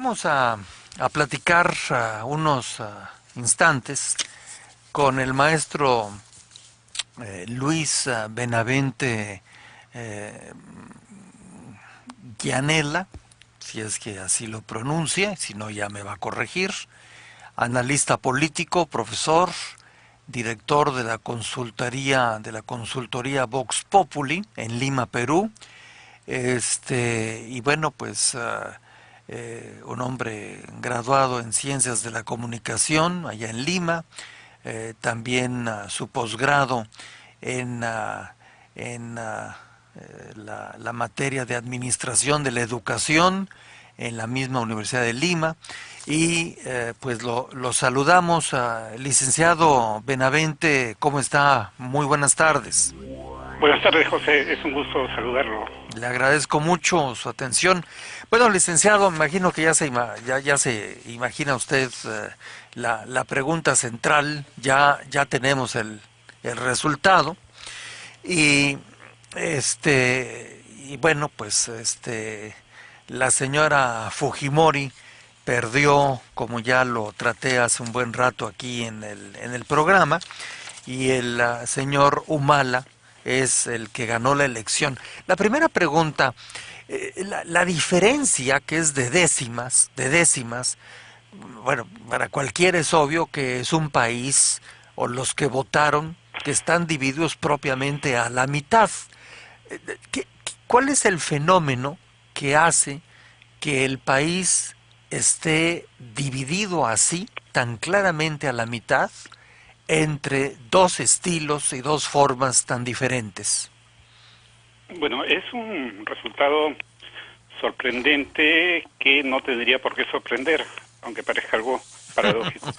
vamos a platicar unos instantes con el maestro Luis Benavente eh, Gianella, si es que así lo pronuncia, si no ya me va a corregir, analista político, profesor, director de la consultoría Vox Populi en Lima, Perú. Y bueno, pues un hombre graduado en Ciencias de la Comunicación allá en Lima, también su posgrado en, en la materia de Administración de la Educación en la misma Universidad de Lima. Y pues lo saludamos, licenciado Benavente, ¿cómo está? Muy buenas tardes. Buenas tardes, José. Es un gusto saludarlo. Le agradezco mucho su atención. Bueno, licenciado, me imagino que ya se imagina usted la pregunta central. Ya tenemos el resultado. Y y bueno, pues la señora Fujimori perdió, como ya lo traté hace un buen rato aquí en el programa, y el señor Humala es el que ganó la elección. La primera pregunta, la diferencia que es de décimas, bueno, para cualquiera es obvio que es un país, o los que votaron, que están divididos propiamente a la mitad. ¿Cuál es el fenómeno que hace que el país esté dividido así, tan claramente a la mitad, entre dos estilos y dos formas tan diferentes? Bueno, es un resultado sorprendente que no tendría por qué sorprender, aunque parezca algo paradójico.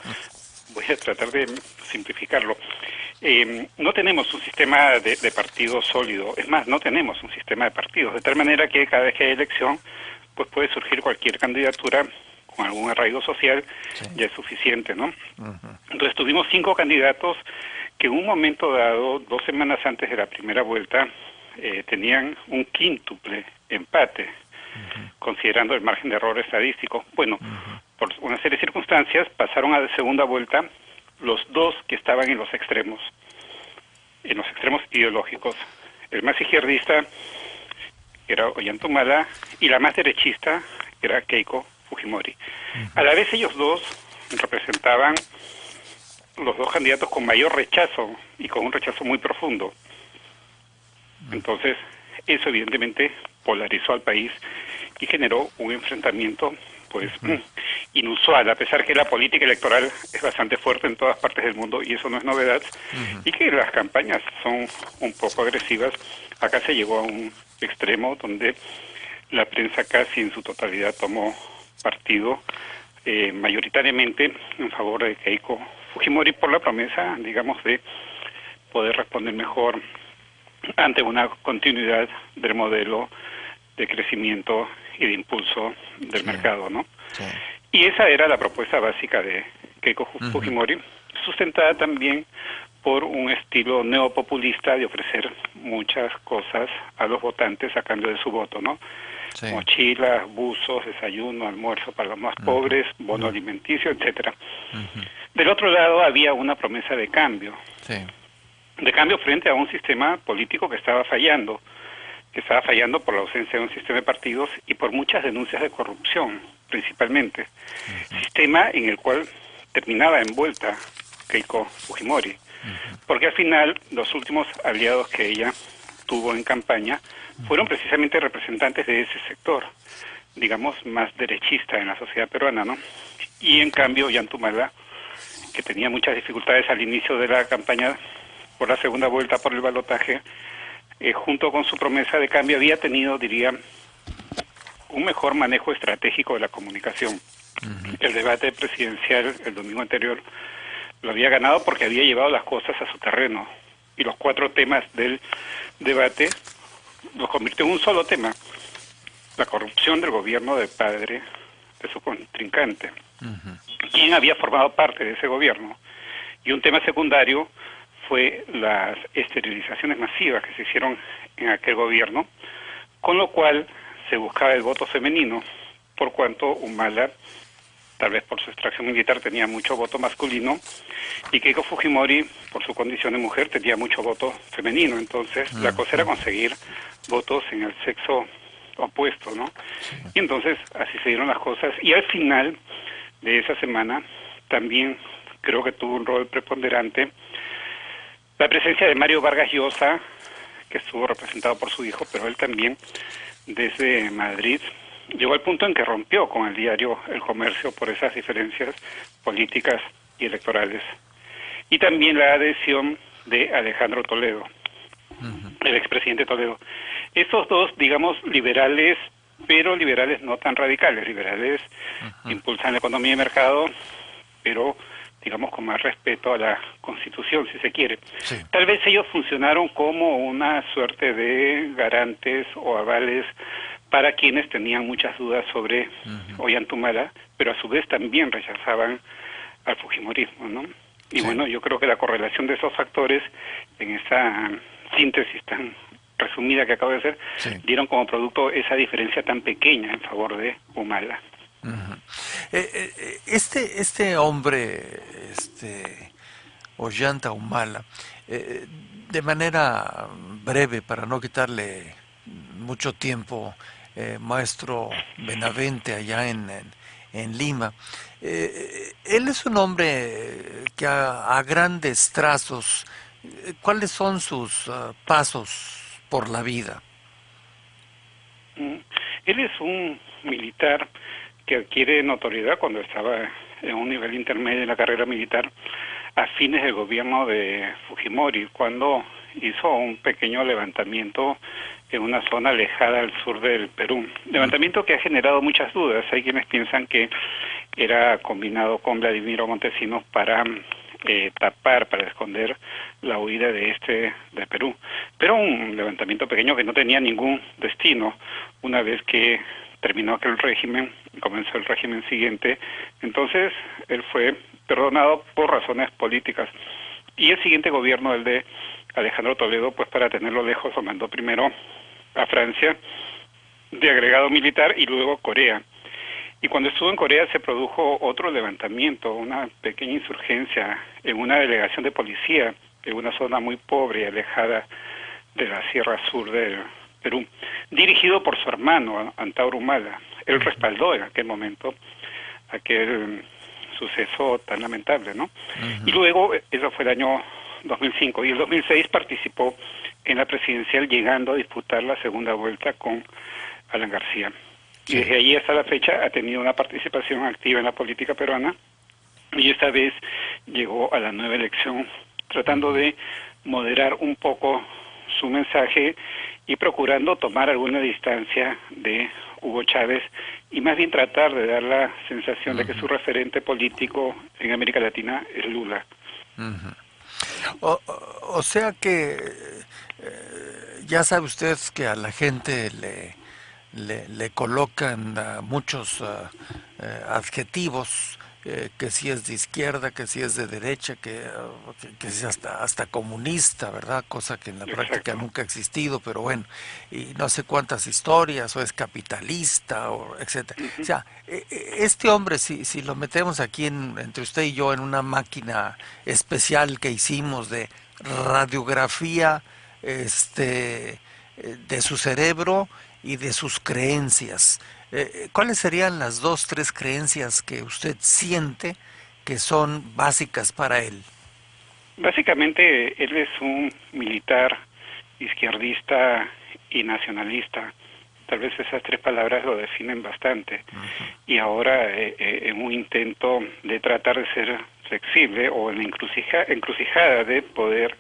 Voy a tratar de simplificarlo. No tenemos un sistema de partidos sólido. Es más, no tenemos un sistema de partidos. De tal manera que cada vez que hay elección, pues puede surgir cualquier candidatura con algún arraigo social, Sí. ya es suficiente, ¿no? Ujú. Entonces tuvimos 5 candidatos que en un momento dado, 2 semanas antes de la primera vuelta, tenían un quíntuple empate, considerando el margen de error estadístico. Bueno, por una serie de circunstancias pasaron a la segunda vuelta los dos que estaban en los extremos ideológicos. El más izquierdista era Ollanta, y la más derechista era Keiko Fujimori. A la vez ellos dos representaban los dos candidatos con mayor rechazo y con un rechazo muy profundo. Entonces, eso evidentemente polarizó al país y generó un enfrentamiento pues inusual, a pesar que la política electoral es bastante fuerte en todas partes del mundo y eso no es novedad, y que las campañas son un poco agresivas. Acá se llegó a un extremo donde la prensa casi en su totalidad tomó partido mayoritariamente en favor de Keiko Fujimori por la promesa, digamos, de poder responder mejor ante una continuidad del modelo de crecimiento y de impulso del Sí, mercado, ¿no? sí. Y esa era la propuesta básica de Keiko Fujimori, sustentada también por un estilo neopopulista de ofrecer muchas cosas a los votantes a cambio de su voto, ¿no? Sí. Mochilas, buzos, desayuno, almuerzo para los más pobres, bono alimenticio, etcétera. Del otro lado había una promesa Sí. de cambio frente a un sistema político que estaba fallando por la ausencia de un sistema de partidos y por muchas denuncias de corrupción, principalmente. Sistema en el cual terminaba envuelta Keiko Fujimori, porque al final los últimos aliados que ella tuvo en campaña fueron precisamente representantes de ese sector, digamos, más derechista en la sociedad peruana, ¿no? Y en cambio, Ollanta, que tenía muchas dificultades al inicio de la campaña por la segunda vuelta por el balotaje, junto con su promesa de cambio, había tenido, diría, un mejor manejo estratégico de la comunicación. El debate presidencial el domingo anterior lo había ganado porque había llevado las cosas a su terreno. Y los 4 temas del debate los convirtió en un solo tema: la corrupción del gobierno del padre de su contrincante. ¿Quién había formado parte de ese gobierno? Y un tema secundario fue las esterilizaciones masivas que se hicieron en aquel gobierno, con lo cual se buscaba el voto femenino por cuanto Humala, tal vez por su extracción militar, tenía mucho voto masculino, y Keiko Fujimori, por su condición de mujer, tenía mucho voto femenino. Entonces, la cosa era conseguir votos en el sexo opuesto, ¿no? Y entonces, así se dieron las cosas. Y al final de esa semana, también creo que tuvo un rol preponderante la presencia de Mario Vargas Llosa, que estuvo representado por su hijo, pero él también, desde Madrid, llegó al punto en que rompió con el diario El Comercio por esas diferencias políticas y electorales. Y también la adhesión de Alejandro Toledo, el expresidente Toledo. Estos dos, digamos, liberales, pero liberales no tan radicales, liberales que impulsan la economía de mercado, pero digamos con más respeto a la Constitución, si se quiere. Sí. Tal vez ellos funcionaron como una suerte de garantes o avales para quienes tenían muchas dudas sobre Ollantumala, pero a su vez también rechazaban al fujimorismo, ¿no? Y bueno, yo creo que la correlación de esos factores en esa síntesis tan resumida que acabo de hacer, dieron como producto esa diferencia tan pequeña en favor de Humala. Este hombre, Ollanta Humala, de manera breve, para no quitarle mucho tiempo, maestro Benavente, allá en Lima, él es un hombre que a grandes trazos, ¿cuáles son sus pasos por la vida? Él es un militar que adquiere notoriedad cuando estaba en un nivel intermedio en la carrera militar a fines del gobierno de Fujimori, cuando hizo un pequeño levantamiento en una zona alejada al sur del Perú. Levantamiento que ha generado muchas dudas. Hay quienes piensan que era combinado con Vladimiro Montesinos para tapar, para esconder la huida de Perú. Pero un levantamiento pequeño que no tenía ningún destino. Una vez que terminó aquel régimen, comenzó el régimen siguiente, entonces él fue perdonado por razones políticas. Y el siguiente gobierno, el de Alejandro Toledo, pues para tenerlo lejos, lo mandó primero a Francia de agregado militar y luego a Corea. Y cuando estuvo en Corea se produjo otro levantamiento, una pequeña insurgencia en una delegación de policía en una zona muy pobre y alejada de la Sierra Sur del Perú, dirigido por su hermano, Antauro Humala. Él respaldó en aquel momento aquel suceso tan lamentable, ¿no? Y luego, eso fue el año 2005, y en 2006 participó en la presidencial, llegando a disputar la segunda vuelta con Alan García. Y desde allí hasta la fecha ha tenido una participación activa en la política peruana, y esta vez llegó a la nueva elección tratando de moderar un poco su mensaje y procurando tomar alguna distancia de Hugo Chávez y más bien tratar de dar la sensación de que su referente político en América Latina es Lula. O sea que ya sabe usted que a la gente le colocan muchos adjetivos, que si es de izquierda, que si es de derecha, que si es hasta comunista, ¿verdad? Cosa que en la práctica nunca ha existido, pero bueno, y no sé cuántas historias, o es capitalista, o etcétera. O sea, este hombre, si lo metemos aquí entre usted y yo en una máquina especial que hicimos de radiografía de su cerebro y de sus creencias, ¿cuáles serían las 2, 3 creencias que usted siente que son básicas para él? Básicamente, él es un militar izquierdista y nacionalista. Tal vez esas 3 palabras lo definen bastante. Y ahora, en un intento de tratar de ser flexible, o en la encrucijada de poder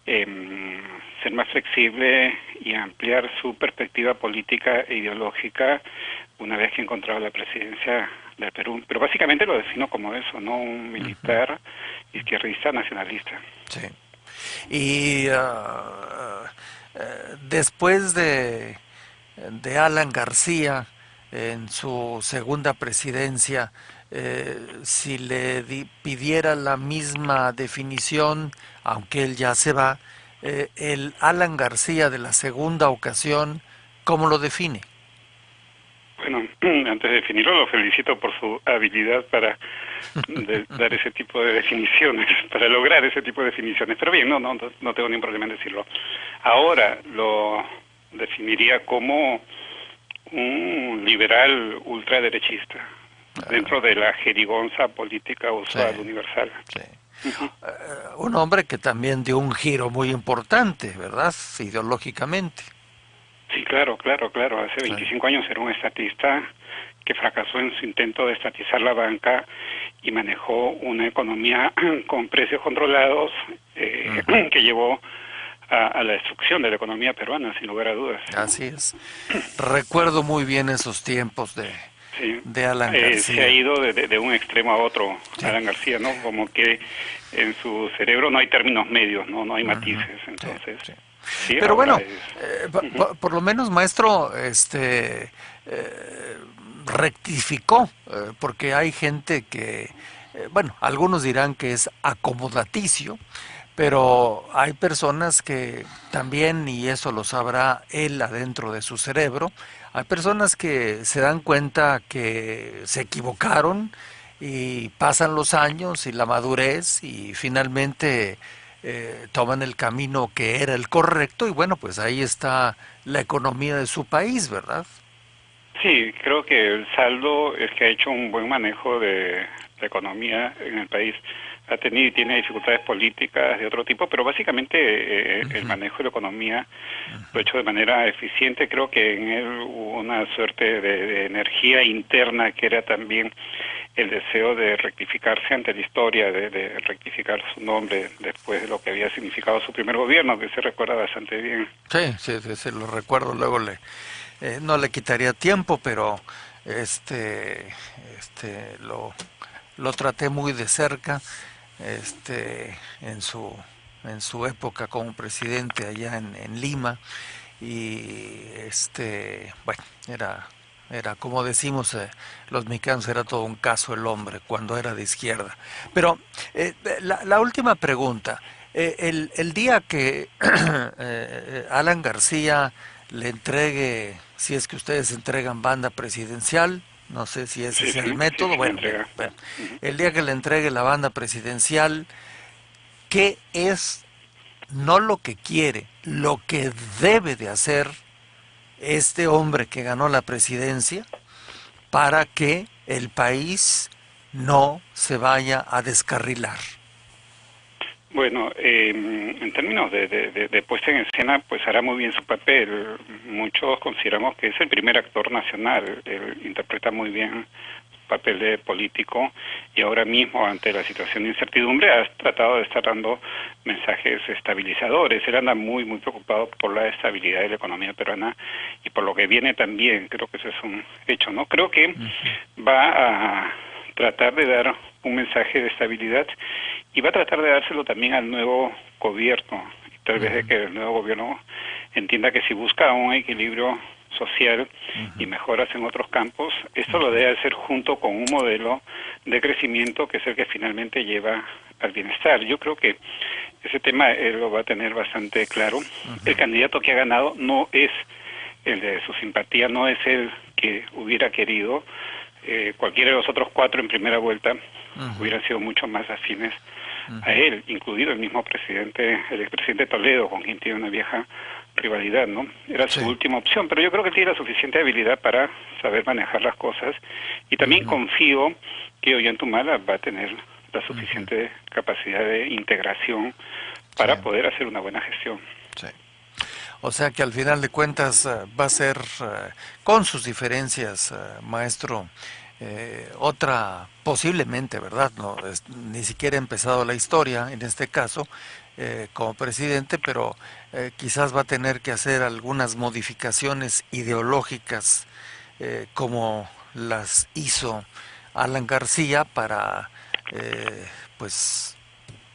ser más flexible y ampliar su perspectiva política e ideológica una vez que encontraba la presidencia del Perú. Pero básicamente lo defino como eso, ¿no? Un militar izquierdista nacionalista. Sí. Y después de Alan García, en su segunda presidencia, si le pidiera la misma definición, aunque él ya se va, el Alan García de la segunda ocasión, ¿cómo lo define? Bueno, antes de definirlo, lo felicito por su habilidad para dar ese tipo de definiciones, para lograr ese tipo de definiciones. Pero bien, no tengo ningún problema en decirlo. Ahora lo definiría como un liberal ultraderechista, dentro de la jerigonza política usual, Sí, universal. sí. Ujú. Un hombre que también dio un giro muy importante, ¿verdad? Ideológicamente. Sí, claro, claro, claro. Hace Sí. 25 años era un estatista que fracasó en su intento de estatizar la banca y manejó una economía con precios controlados Ujú. que llevó a la destrucción de la economía peruana, sin lugar a dudas. Así es. Recuerdo muy bien esos tiempos Sí, de Alan se ha García. ido de un extremo a otro, Sí. Alan García, ¿no? Como que en su cerebro no hay términos medios, no hay Ujú. matices. Sí, Entonces, sí. sí, Pero ahora bueno, es... Ujú. por lo menos, maestro, rectificó, porque hay gente que, bueno, algunos dirán que es acomodaticio, pero hay personas que también, y eso lo sabrá él adentro de su cerebro, hay personas que se dan cuenta que se equivocaron y pasan los años y la madurez y finalmente toman el camino que era el correcto y bueno, pues ahí está la economía de su país, ¿verdad? Sí, creo que el saldo es que ha hecho un buen manejo de la economía en el país. Ha tenido y tiene dificultades políticas de otro tipo, pero básicamente el Ujú, manejo de la economía lo ha ujú. hecho de manera eficiente. Creo que en él hubo una suerte de energía interna que era también el deseo de rectificarse ante la historia, de rectificar su nombre después de lo que había significado su primer gobierno, que se recuerda bastante bien. Sí, sí, sí, sí, lo recuerdo, luego no le quitaría tiempo, pero este, lo traté muy de cerca, en en su época como presidente allá en Lima, y bueno, era como decimos los mexicanos, era todo un caso el hombre cuando era de izquierda. Pero la última pregunta, el día que Alan García le entregue, si es que ustedes entregan banda presidencial, no sé si ese Sí, sea el sí, sí, método, sí, la bueno, bien, entrega. bueno, Ujú. el día que le entregue la banda presidencial, ¿qué es no lo que quiere, lo que debe de hacer este hombre que ganó la presidencia para que el país no se vaya a descarrilar? Bueno, en términos de puesta en escena, pues hará muy bien su papel. Muchos consideramos que es el primer actor nacional. Él interpreta muy bien su papel de político y ahora mismo, ante la situación de incertidumbre, ha tratado de estar dando mensajes estabilizadores. Él anda muy preocupado por la estabilidad de la economía peruana y por lo que viene también. Creo que eso es un hecho, ¿no? Creo que va a tratar de dar un mensaje de estabilidad y va a tratar de dárselo también al nuevo gobierno, y tal vez de que el nuevo gobierno entienda que si busca un equilibrio social y mejoras en otros campos, esto lo debe hacer junto con un modelo de crecimiento que es el que finalmente lleva al bienestar. Yo creo que ese tema él lo va a tener bastante claro. El candidato que ha ganado no es el de su simpatía, no es el que hubiera querido. Cualquiera de los otros cuatro en primera vuelta hubieran sido mucho más afines a él, incluido el mismo presidente, el expresidente Toledo, con quien tiene una vieja rivalidad, ¿no? Era su Sí. última opción, pero yo creo que él tiene la suficiente habilidad para saber manejar las cosas y también confío que Ollantumala va a tener la suficiente capacidad de integración Sí, para poder hacer una buena gestión. sí. O sea que al final de cuentas va a ser, con sus diferencias, maestro, otra, posiblemente, ¿verdad? No, ni siquiera ha empezado la historia en este caso como presidente, pero quizás va a tener que hacer algunas modificaciones ideológicas como las hizo Alan García para, pues,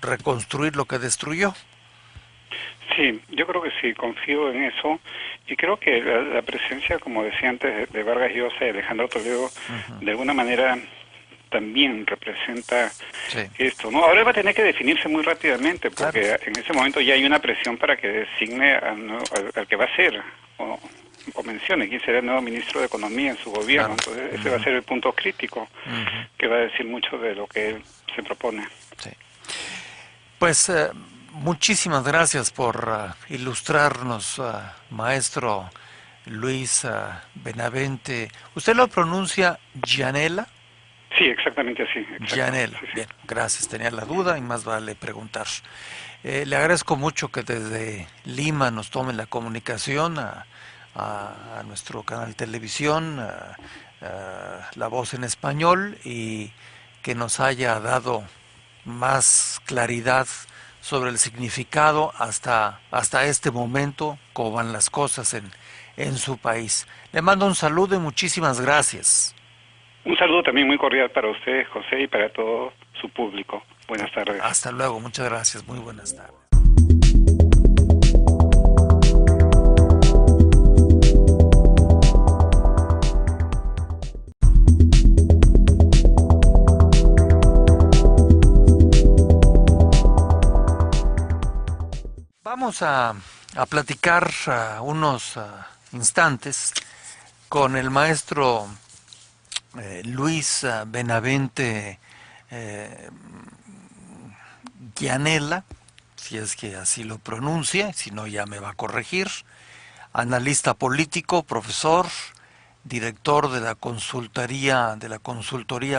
reconstruir lo que destruyó. Sí, yo creo que sí, confío en eso y creo que la presencia, como decía antes, de Vargas Llosa y Alejandro Toledo, de alguna manera también representa Sí, esto, ¿no? Ahora va a tener que definirse muy rápidamente claro. porque en ese momento ya hay una presión para que designe al que va a ser, ¿o? o mencione quién será el nuevo ministro de Economía en su gobierno. Entonces ese va a ser el punto crítico que va a decir mucho de lo que él se propone. Sí. Pues muchísimas gracias por ilustrarnos, maestro Luis Benavente. ¿Usted lo pronuncia Gianella? Sí, exactamente así. Gianella. Sí, sí. Bien, gracias. Tenía la duda y más vale preguntar. Le agradezco mucho que desde Lima nos tome la comunicación a nuestro canal de televisión, La Voz en Español, y que nos haya dado más claridad sobre el significado hasta este momento, cómo van las cosas en su país. Le mando un saludo y muchísimas gracias. Un saludo también muy cordial para usted, José, y para todo su público. Buenas tardes. Hasta luego, muchas gracias, muy buenas tardes. Vamos a platicar unos instantes con el maestro Luis Benavente Gianella, si es que así lo pronuncia, si no ya me va a corregir, analista político, profesor, director de la consultoría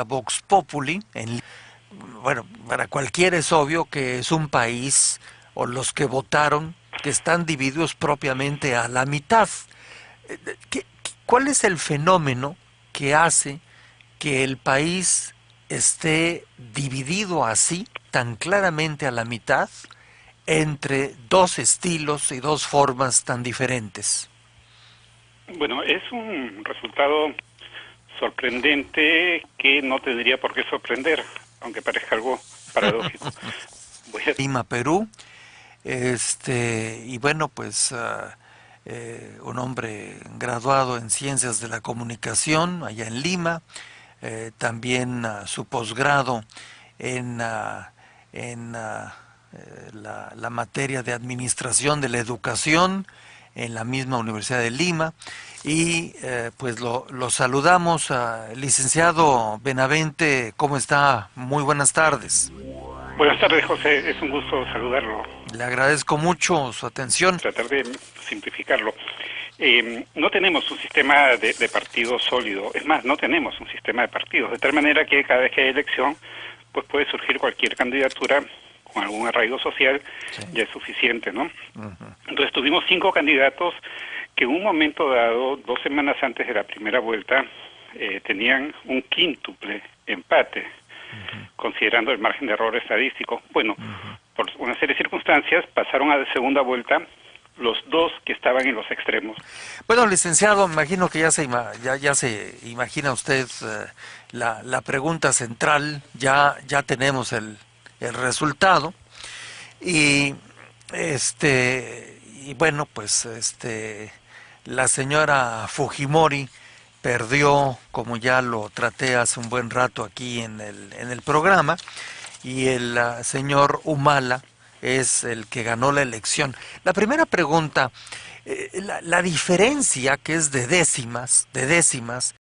Vox Populi. Bueno, para cualquiera es obvio que es un país, o los que votaron, que están divididos propiamente a la mitad. ¿Cuál es el fenómeno que hace que el país esté dividido así, tan claramente a la mitad, entre dos estilos y dos formas tan diferentes? Bueno, es un resultado sorprendente que no tendría por qué sorprender, aunque parezca algo paradójico. Lima, Perú, y bueno, pues un hombre graduado en Ciencias de la Comunicación allá en Lima, también su posgrado en la materia de Administración de la Educación en la misma Universidad de Lima, y pues lo saludamos, licenciado Benavente. ¿Cómo está? Muy buenas tardes. Buenas tardes, José, es un gusto saludarlo. Le agradezco mucho su atención. Tratar de simplificarlo. No tenemos un sistema de partidos sólido, es más, no tenemos un sistema de partidos, de tal manera que cada vez que hay elección, pues puede surgir cualquier candidatura con algún arraigo social, sí. Ya es suficiente, ¿no? Entonces tuvimos 5 candidatos que en un momento dado, 2 semanas antes de la primera vuelta, tenían un quíntuple empate, considerando el margen de error estadístico. Bueno, por una serie de circunstancias pasaron a la segunda vuelta los 2 que estaban en los extremos. Bueno, licenciado, me imagino que ya se imagina usted la pregunta central. Ya tenemos el resultado, y bueno, pues la señora Fujimori perdió, como ya lo traté hace un buen rato aquí en el programa, y el señor Humala es el que ganó la elección. La primera pregunta, la diferencia, que es de décimas,